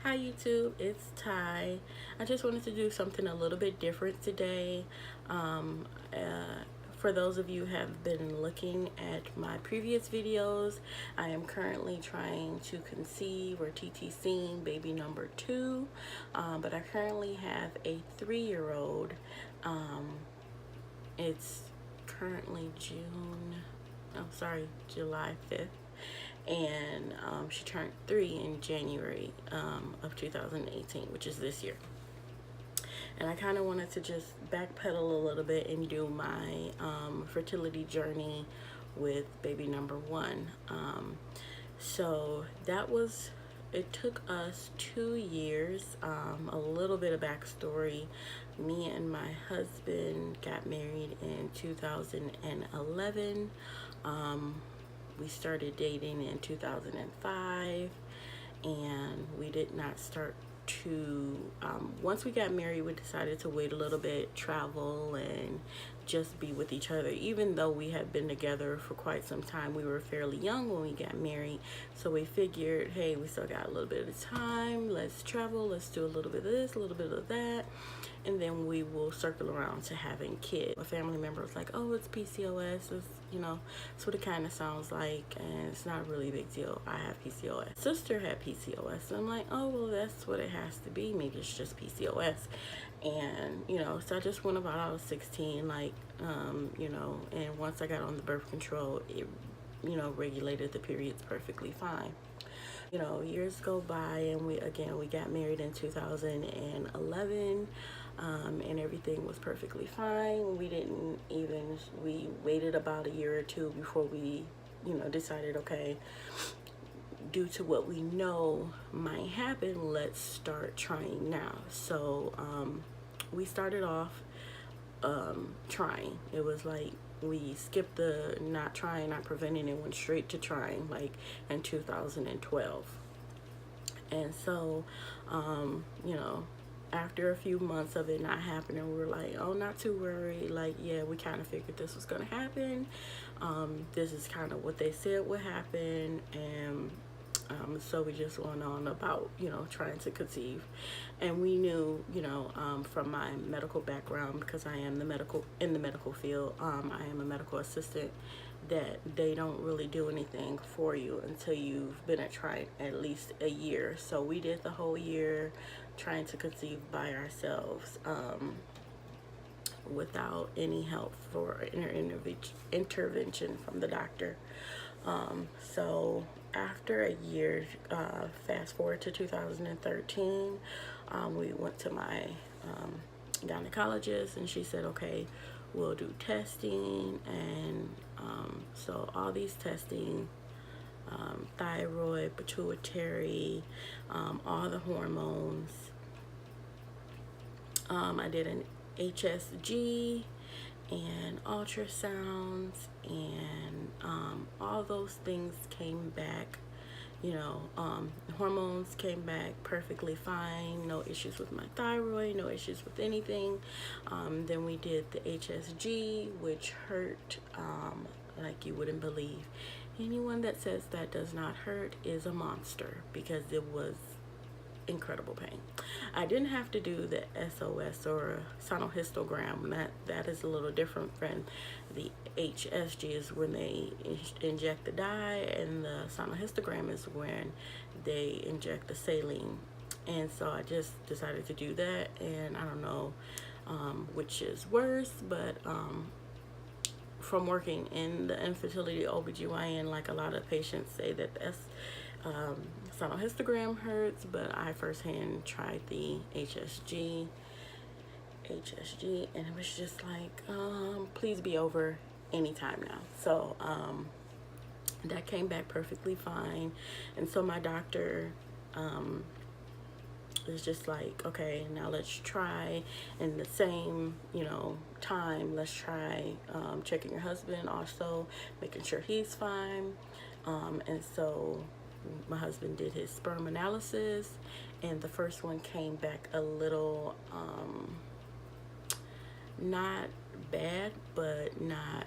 Hi YouTube, it's Ty. I just wanted to do something a little bit different today. Um, uh, for those of you who have been looking at my previous videos, I am currently trying to conceive or TTCing baby number 2, but I currently have a 3-year-old. It's currently July 5th, and she turned 3 in January of 2018, which is this year. And I kind of wanted to just backpedal a little bit and do my fertility journey with baby number 1. So it took us 2 years. A little bit of backstory: me and my husband got married in 2011. We started dating in 2005, and we did not start to once we got married, we decided to wait a little bit, travel, and just be with each other. Even though we had been together for quite some time, we were fairly young when we got married, so we figured, hey, we still got a little bit of time, let's travel, let's do a little bit of this, a little bit of that, and then we will circle around to having kids. A family member was like, oh, it's PCOS. That's what it kind of sounds like, and it's not really a big deal. I have PCOS. Sister had PCOS, and I'm like, oh, well, that's what it has to be. Maybe it's just PCOS. And, so I just went about, I was 16, and once I got on the birth control, it, regulated the periods perfectly fine. Years go by, and we got married in 2011, and everything was perfectly fine. We waited about a year or two before we, decided, okay, due to what we know might happen, let's start trying now. So we started off trying. It was like we skipped the not trying, not preventing, and went straight to trying, like in 2012. And so after a few months of it not happening, we were like, oh, not too worried. Like, yeah, we kind of figured this was gonna happen. This is kind of what they said would happen. And so we just went on about, trying to conceive. And we knew, from my medical background, because I am in the medical field, I am a medical assistant, that they don't really do anything for you until you've been trying at least a year. So we did the whole year trying to conceive by ourselves, without any help for intervention from the doctor. So after a year, fast forward to 2013, we went to my gynecologist, and she said, okay, we'll do testing. And so all these testing, thyroid, pituitary, all the hormones. I did an HSG and ultrasounds, and all those things came back. Hormones came back perfectly fine, no issues with my thyroid, no issues with anything. Then we did the HSG, which hurt like you wouldn't believe. Anyone that says that does not hurt is a monster, because it was incredible pain. I didn't have to do the SOS or sonohystogram. That is a little different from the HSG, is when they inject the dye, and the sonohystogram is when they inject the saline. And so I just decided to do that, and I don't know which is worse, but from working in the infertility OBGYN, like, a lot of patients say that sonohystogram hurts, but I firsthand tried the HSG, and it was just like, please be over anytime now. So that came back perfectly fine. And so my doctor is just like, okay, now let's try in the same time, let's try checking your husband, also making sure he's fine. And so my husband did his sperm analysis, and the first one came back a little not bad, but not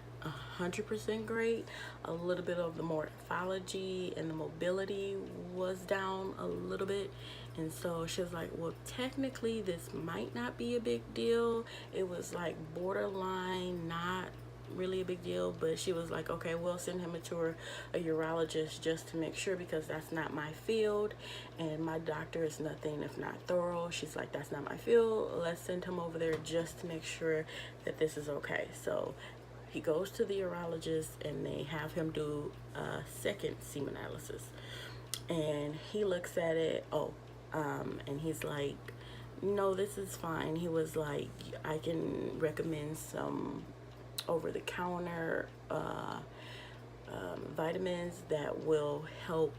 100% great. A little bit of the morphology and the mobility was down a little bit. And so she was like, well, technically this might not be a big deal. It was like borderline not really a big deal, but she was like, okay, we'll send him to a urologist just to make sure, because that's not my field, and my doctor is nothing if not thorough. She's like, that's not my field, let's send him over there just to make sure that this is okay. So he goes to the urologist and they have him do a second semen analysis, and he looks at it, and he's like, no, this is fine. He was like, I can recommend some over-the-counter vitamins that will help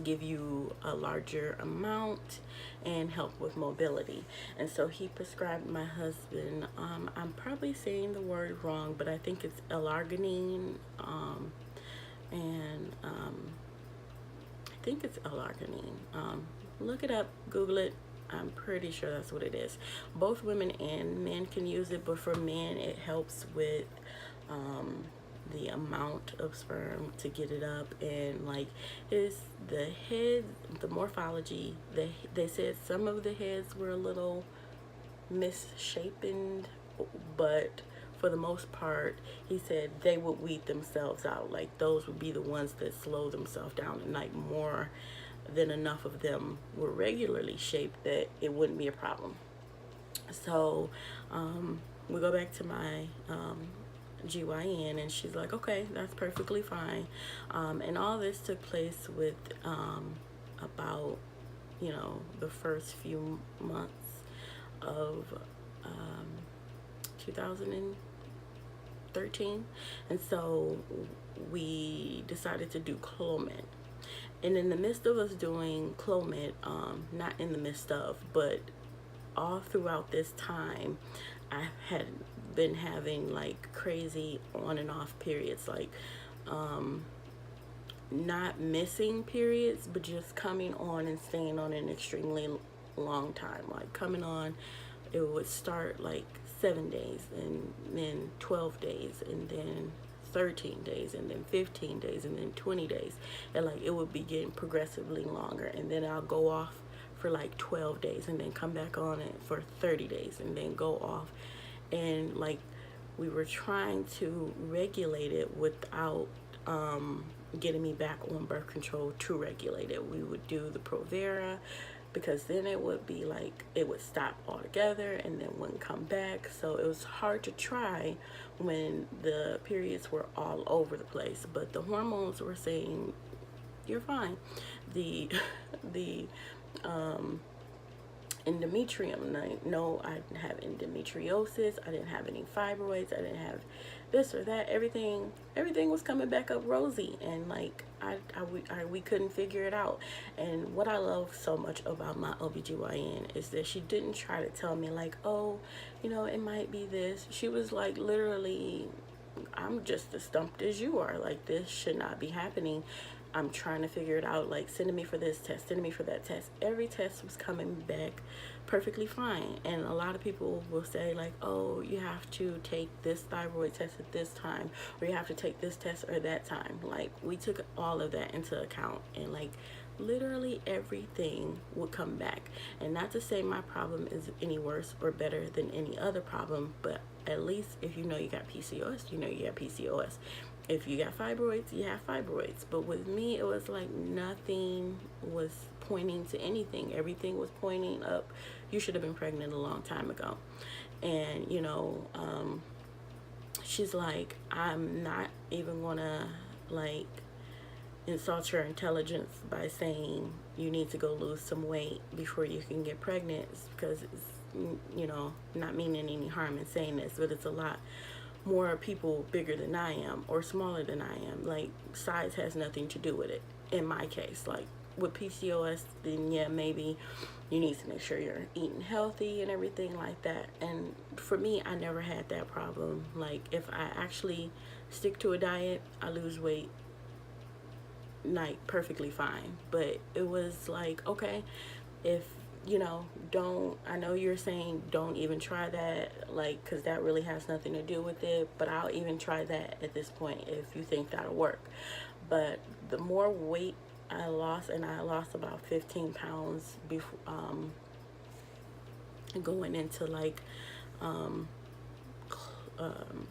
give you a larger amount and help with mobility. And so he prescribed my husband, I'm probably saying the word wrong, but I think it's L-arginine, and I think it's L-arginine. Look it up, Google it. I'm pretty sure that's what it is. Both women and men can use it, but for men it helps with the amount of sperm to get it up, and like the head, the morphology, they said some of the heads were a little misshapen, but for the most part, he said they would weed themselves out. Like those would be the ones that slow themselves down, and like more than enough of them were regularly shaped that it wouldn't be a problem. So we go back to my GYN, and she's like, okay, that's perfectly fine. And all this took place with about, the first few months of 2013. And so we decided to do Clomid. And in the midst of us doing Clomid, not in the midst of, but all throughout this time, I had been having like crazy on and off periods, like not missing periods, but just coming on and staying on an extremely long time. Like coming on, it would start like 7 days, and then 12 days, and then 13 days, and then 15 days, and then 20 days, and like it would be getting progressively longer, and then I'll go off for like 12 days and then come back on it for 30 days and then go off. And like we were trying to regulate it without getting me back on birth control to regulate it. We would do the Provera, because then it would be like it would stop altogether and then wouldn't come back. So it was hard to try when the periods were all over the place, but the hormones were saying you're fine. The endometrium, no, I didn't have endometriosis, I didn't have any fibroids, I didn't have this or that. Everything was coming back up rosy, and like we couldn't figure it out. And what I love so much about my OBGYN is that she didn't try to tell me like, oh, it might be this. She was like, literally, I'm just as stumped as you are. Like, this should not be happening. I'm trying to figure it out, like sending me for this test, sending me for that test. Every test was coming back perfectly fine. And a lot of people will say like, oh, you have to take this thyroid test at this time, or you have to take this test or that time. Like, we took all of that into account, and like literally everything would come back. And not to say my problem is any worse or better than any other problem, but at least if you know you got PCOS, you know you got PCOS. If you got fibroids, you have fibroids. But with me, it was like nothing was pointing to anything. Everything was pointing up. You should have been pregnant a long time ago. And, she's like, I'm not even gonna like insult your intelligence by saying you need to go lose some weight before you can get pregnant, because it's, not meaning any harm in saying this, but it's a lot more people bigger than I am or smaller than I am. Like, size has nothing to do with it in my case. Like with PCOS, then yeah, maybe you need to make sure you're eating healthy and everything like that. And for me, I never had that problem. Like, if I actually stick to a diet, I lose weight like perfectly fine. But it was like, okay, if I know you're saying don't even try that, like, because that really has nothing to do with it, but I'll even try that at this point if you think that'll work. But the more weight I lost, and I lost about 15 pounds before, going into like um,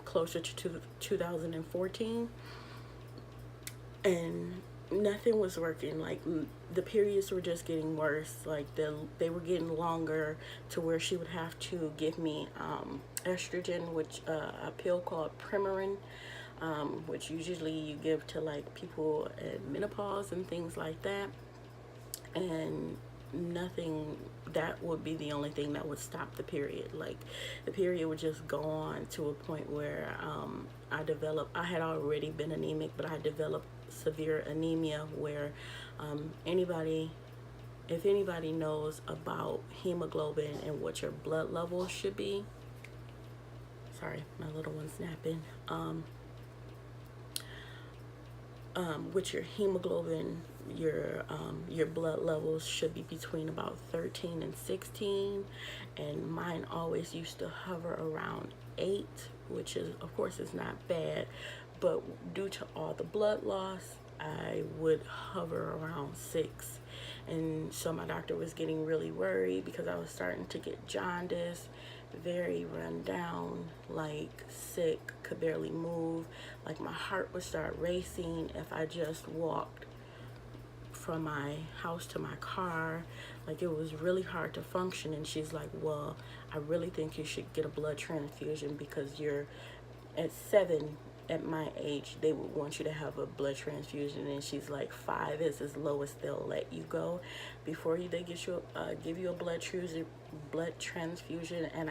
closer to 2014, and nothing was working. Like the periods were just getting worse. Like they were getting longer to where she would have to give me estrogen, which a pill called Premarin, which usually you give to like people at menopause and things like that. And nothing, that would be the only thing that would stop the period. Like the period would just go on to a point where I had already been anemic, but I developed severe anemia where anybody if anybody knows about hemoglobin and what your blood levels should be, sorry, my little one's napping, with your hemoglobin, your blood levels should be between about 13 and 16, and mine always used to hover around 8, which is, of course, is not bad, but due to all the blood loss, I would hover around 6. And so my doctor was getting really worried because I was starting to get jaundice, very run down, like sick, could barely move. Like my heart would start racing if I just walked from my house to my car. Like it was really hard to function. And she's like, well, I really think you should get a blood transfusion because you're at 7. At my age, they would want you to have a blood transfusion, and she's like, 5 is as low as they'll let you go before they get you give you a blood transfusion. And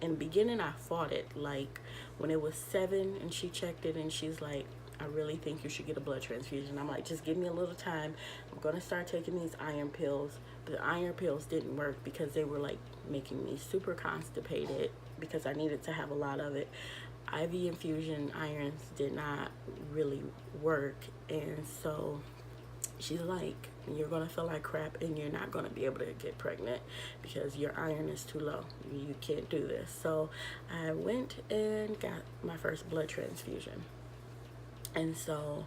in the beginning, I fought it. Like when it was 7, and she checked it, and she's like, I really think you should get a blood transfusion. I'm like, just give me a little time. I'm gonna start taking these iron pills. But the iron pills didn't work because they were like making me super constipated because I needed to have a lot of it. IV infusion irons did not really work, and so she's like, you're gonna feel like crap and you're not gonna be able to get pregnant because your iron is too low. You can't do this. So I went and got my first blood transfusion, and so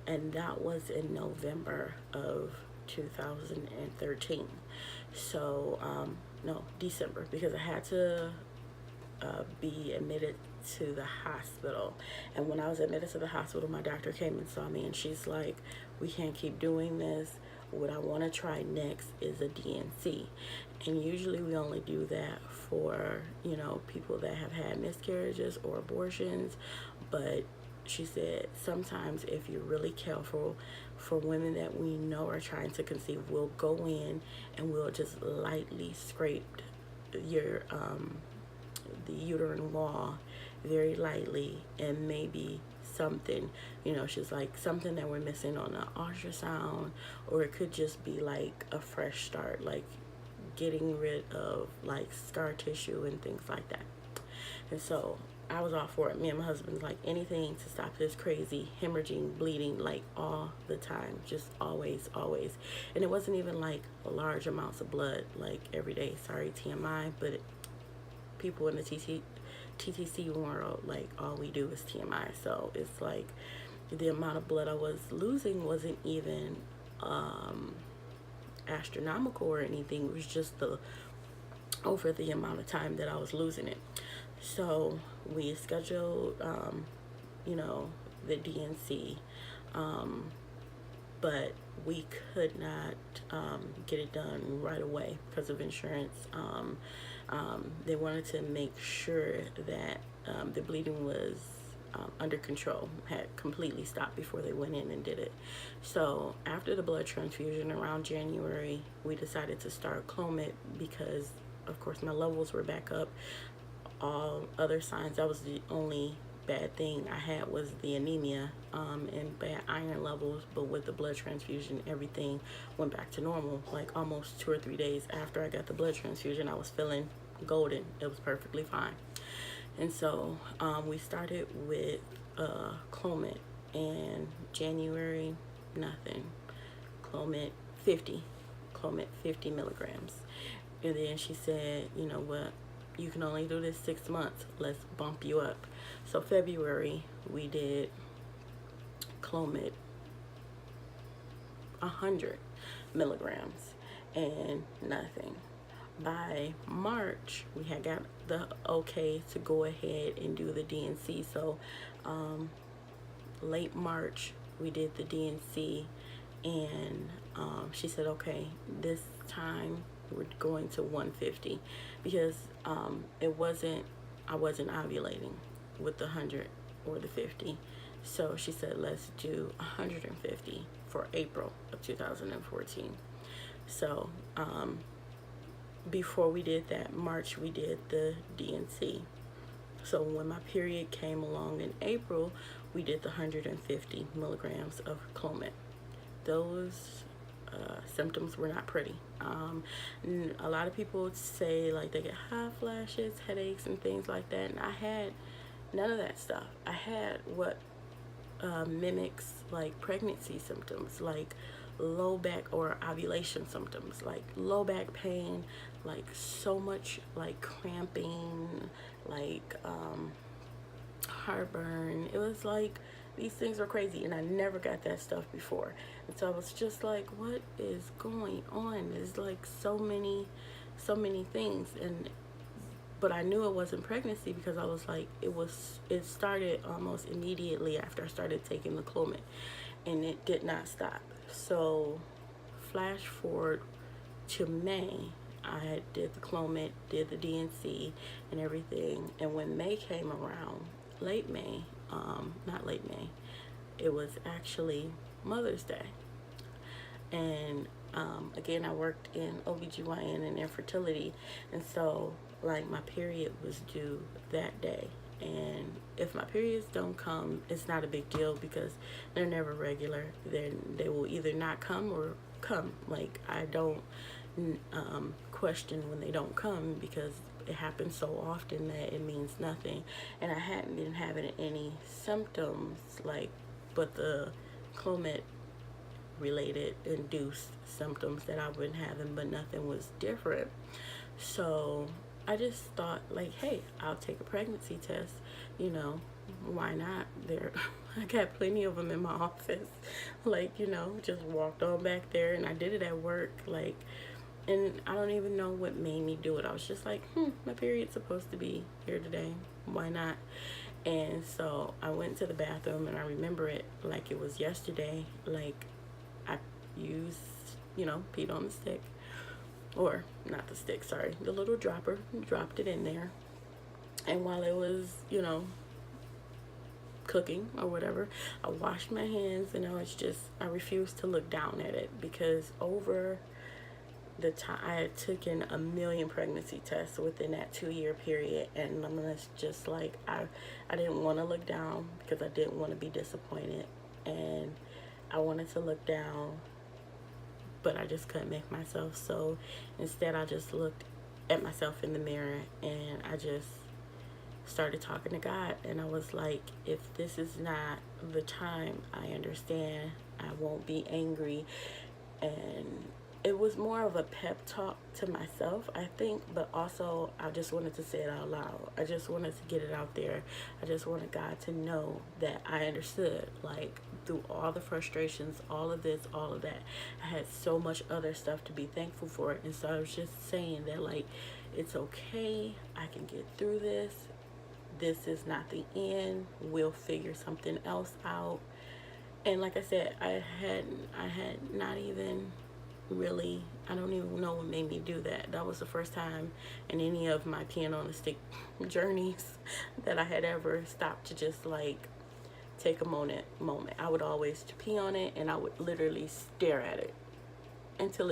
and that was in November of 2013. So no, December, because I had to be admitted to the hospital. And when I was admitted to the hospital, my doctor came and saw me, and she's like, we can't keep doing this. What I want to try next is a DNC. And usually we only do that for, people that have had miscarriages or abortions. But she said, sometimes if you're really careful, for women that we know are trying to conceive, we'll go in and we'll just lightly scrape your the uterine wall very lightly, and maybe something, she's like, something that we're missing on the ultrasound, or it could just be like a fresh start, like getting rid of like scar tissue and things like that. And so I was all for it. Me and my husband's like, anything to stop this crazy hemorrhaging, bleeding, like all the time, just always. And it wasn't even like large amounts of blood like every day. Sorry, TMI, but people in the TTC world, like all we do is TMI. So it's like the amount of blood I was losing wasn't even astronomical or anything. It was just over the amount of time that I was losing it. So we scheduled the DNC, but we could not get it done right away because of insurance. They wanted to make sure that the bleeding was under control, had completely stopped before they went in and did it. So after the blood transfusion around January, we decided to start Clomid because, of course, my levels were back up. All other signs, that was the only bad thing I had was the anemia and bad iron levels. But with the blood transfusion, everything went back to normal. Like almost 2 or 3 days after I got the blood transfusion, I was feeling golden. It was perfectly fine. And so we started with Clomid, and January, nothing. Clomid 50 milligrams. And then she said, you know what, you can only do this 6 months. Let's bump you up. So February, we did Clomid 100 milligrams and nothing. By March, we had got the okay to go ahead and do the DNC. So late March, we did the DNC, and she said, okay, this time we're going to 150 because I wasn't ovulating with the 100 or the 50. So she said, let's do 150 for April of 2014. So before we did that, March, we did the DNC. So when my period came along in April, we did the 150 milligrams of Clomid. Those symptoms were not pretty. A lot of people would say like they get hot flashes, headaches, and things like that, and I had none of that stuff. I had what mimics like pregnancy symptoms, like low back or ovulation symptoms, like low back pain, like so much like cramping, like heartburn. It was like these things were crazy, and I never got that stuff before. And so I was just like, what is going on? There's like so many things. And but I knew it wasn't pregnancy because I was like, it started almost immediately after I started taking the Clomid, and it did not stop. So flash forward to May, I did the Clomid, did the DNC and everything. And when May came around, late May, not late May, it was actually Mother's Day. And again, I worked in OBGYN and infertility, and so like my period was due that day. And if my periods don't come, it's not a big deal because they're never regular. Then they will either not come or come. Like I don't question when they don't come because it happens so often that it means nothing. And I hadn't been having any symptoms like, but the Clomid related induced symptoms that I've been having, but nothing was different. So I just thought like, hey, I'll take a pregnancy test, you know, why not? I got plenty of them in my office, like, you know, just walked on back there, and I did it at work, like, and I don't even know what made me do it. I was just like, my period's supposed to be here today, why not? And so I went to the bathroom, and I remember it like it was yesterday. Like I used, you know, peed on the stick, or not the stick, sorry, the little dropper, dropped it in there. And while it was, you know, cooking or whatever, I washed my hands, and I refused to look down at it because over the time I had taken a million pregnancy tests within that 2-year period, and I'm just like, I didn't want to look down because I didn't want to be disappointed, and I wanted to look down, but I just couldn't make myself. So instead I just looked at myself in the mirror, and I just started talking to God, and I was like, if this is not the time, I understand, I won't be angry. And it was more of a pep talk to myself, I think, but also I just wanted to say it out loud. I just wanted to get it out there. I just wanted God to know that I understood, like, through all the frustrations, all of this, all of that, I had so much other stuff to be thankful for. And so I was just saying that, like, it's okay, I can get through this. This is not the end. We'll figure something else out. And like I said, I had not even really, I don't even know what made me do that. That was the first time in any of my peeing on a stick journeys that I had ever stopped to just like take a moment. I would always pee on it, and I would literally stare at it until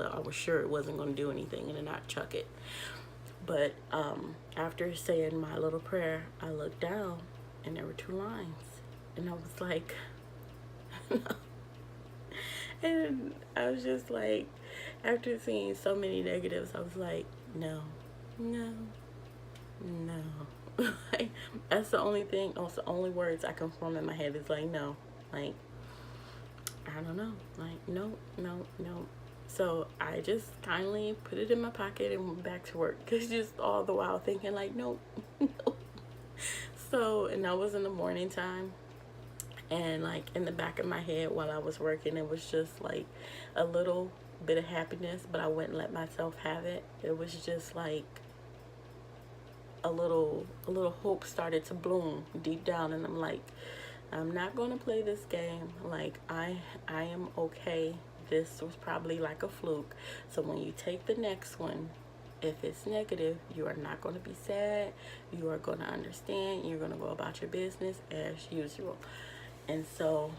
I was sure it wasn't going to do anything, and then I'd chuck it. But after saying my little prayer, I looked down, and there were 2 lines, and I was like, and I was just like, after seeing so many negatives, I was like, no. Like, that's the only thing, also the only words I can form in my head is like, no. Like, I don't know. Like, no. So I just kindly put it in my pocket and went back to work. Cause just all the while thinking like, no. So, and that was in the morning time. And like in the back of my head while I was working, it was just like a little bit of happiness, but I wouldn't let myself have it. It was just like a little hope started to bloom deep down, and I'm like, I'm not going to play this game. Like I am okay. This was probably like a fluke. So when you take the next one, if it's negative, you are not going to be sad. You are going to understand. You're going to go about your business as usual. And so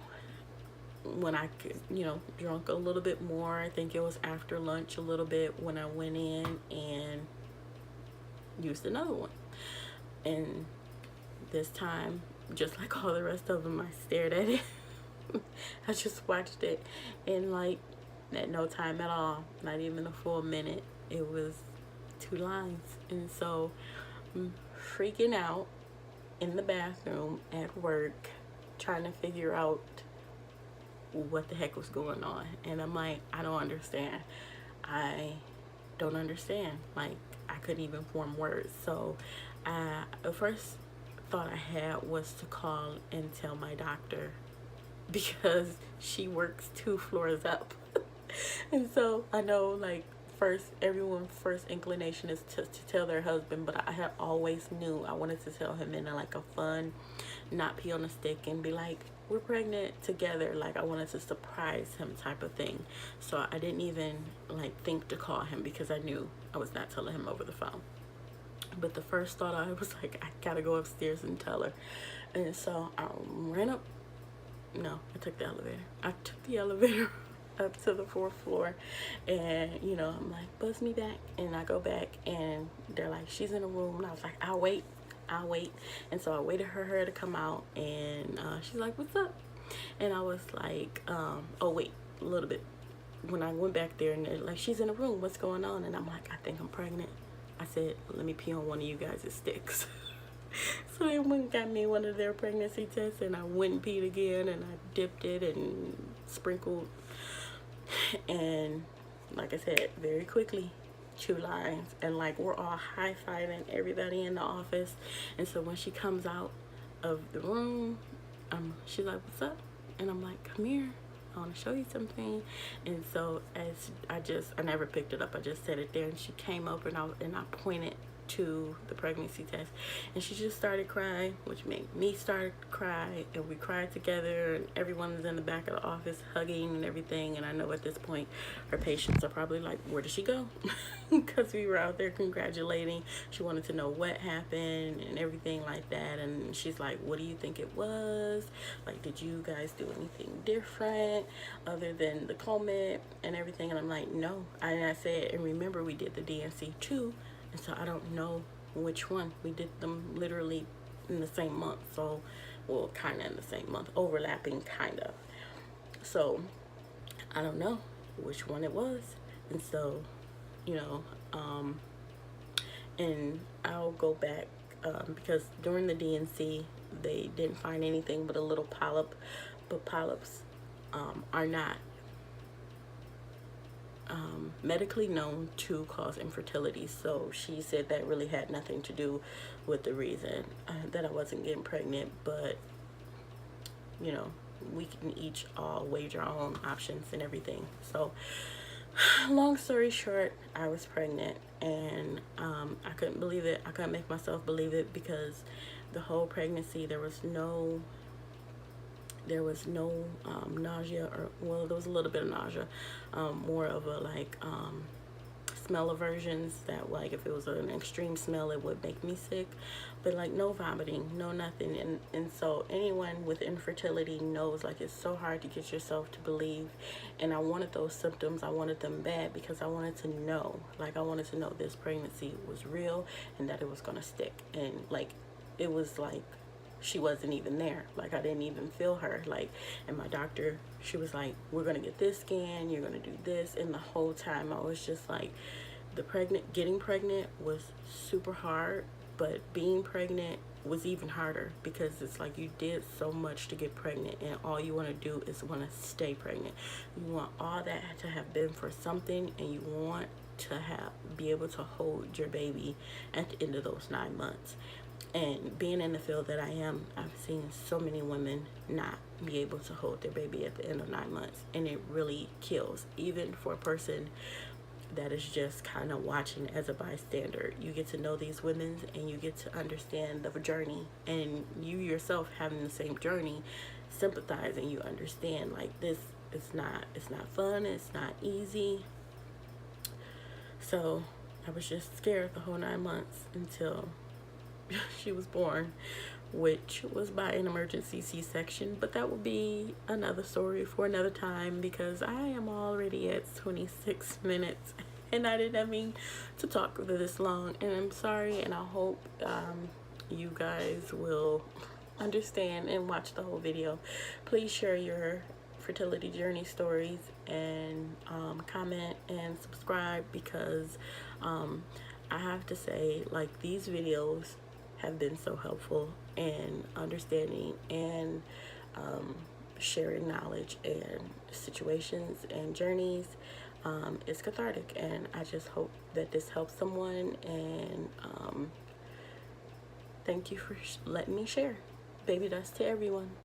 when I, drunk a little bit more, I think it was after lunch a little bit, when I went in and used another one. And this time, just like all the rest of them, I stared at it. I just watched it, and like at no time at all, not even a full minute, it was 2 lines. And so I'm freaking out in the bathroom at work, trying to figure out what the heck was going on. And I'm like, I don't understand. I don't understand. Like, I couldn't even form words. So the first thought I had was to call and tell my doctor, because she works 2 floors up. And so I know, like, everyone's first inclination is to tell their husband, but I had always knew I wanted to tell him in like a fun, not pee on a stick, and be like, we're pregnant together. Like, I wanted to surprise him type of thing. So I didn't even like think to call him, because I knew I was not telling him over the phone. But the first thought, I was like, I gotta go upstairs and tell her. And so I ran up. No, I took the elevator. I took the elevator up to the 4th floor, and I'm like, buzz me back. And I go back, and they're like, she's in a room. And I was like, I'll wait. And so I waited for her to come out, and she's like, what's up? And I was like, oh wait, a little bit. When I went back there, and they're like, she's in a room, what's going on? And I'm like, I think I'm pregnant. I said, let me pee on one of you guys' sticks. So they went and got me one of their pregnancy tests, and I went and peed again, and I dipped it and sprinkled. And like I said, very quickly, 2 lines, and like we're all high-fiving everybody in the office. And so when she comes out of the room, she's like, what's up? And I'm like, come here, I want to show you something. And so as I never picked it up, I just set it there, and she came up, and I pointed to the pregnancy test, and she just started crying, which made me start to cry, and we cried together, and everyone was in the back of the office hugging and everything. And I know at this point her patients are probably like, where did she go? Because we were out there congratulating. She wanted to know what happened and everything like that. And she's like, what do you think it was? Like, did you guys do anything different other than the Clomid and everything? And I'm like, no. And I said, and remember, we did the DNC too. And so I don't know which one. We did them literally in the same month. So, well, kind of in the same month. Overlapping, kind of. So, I don't know which one it was. And so, and I'll go back because during the DNC, they didn't find anything but a little polyp. But polyps are not medically known to cause infertility. So she said that really had nothing to do with the reason that I wasn't getting pregnant. But we can each all wager our own options and everything. So long story short, I was pregnant, and I couldn't believe it. I couldn't make myself believe it, because the whole pregnancy there was no nausea, or, well, there was a little bit of nausea, more of a like smell aversions, that like if it was an extreme smell it would make me sick, but like no vomiting, no nothing. And so anyone with infertility knows, like, it's so hard to get yourself to believe. And I wanted those symptoms, I wanted them bad, because I wanted to know, like, I wanted to know this pregnancy was real and that it was gonna stick. And like, it was like she wasn't even there. Like, I didn't even feel her. Like, and my doctor, she was like, we're gonna get this scan, you're gonna do this. And the whole time I was just like, getting pregnant was super hard, but being pregnant was even harder, because it's like you did so much to get pregnant, and all you want to do is want to stay pregnant. You want all that to have been for something, and you want to be able to hold your baby at the end of those 9 months. And being in the field that I am, I've seen so many women not be able to hold their baby at the end of 9 months, and it really kills, even for a person that is just kind of watching as a bystander. You get to know these women and you get to understand the journey, and you yourself having the same journey, sympathize, and you understand like this. It's not fun, it's not easy. So I was just scared the whole 9 months until she was born, which was by an emergency C-section, but that will be another story for another time, because I am already at 26 minutes and I didn't mean to talk for this long, and I'm sorry, and I hope you guys will understand and watch the whole video. Please share your fertility journey stories, and comment and subscribe, because I have to say, like, these videos have been so helpful in understanding and sharing knowledge and situations and journeys. It's cathartic, and I just hope that this helps someone, and thank you for letting me share. Baby dust to everyone.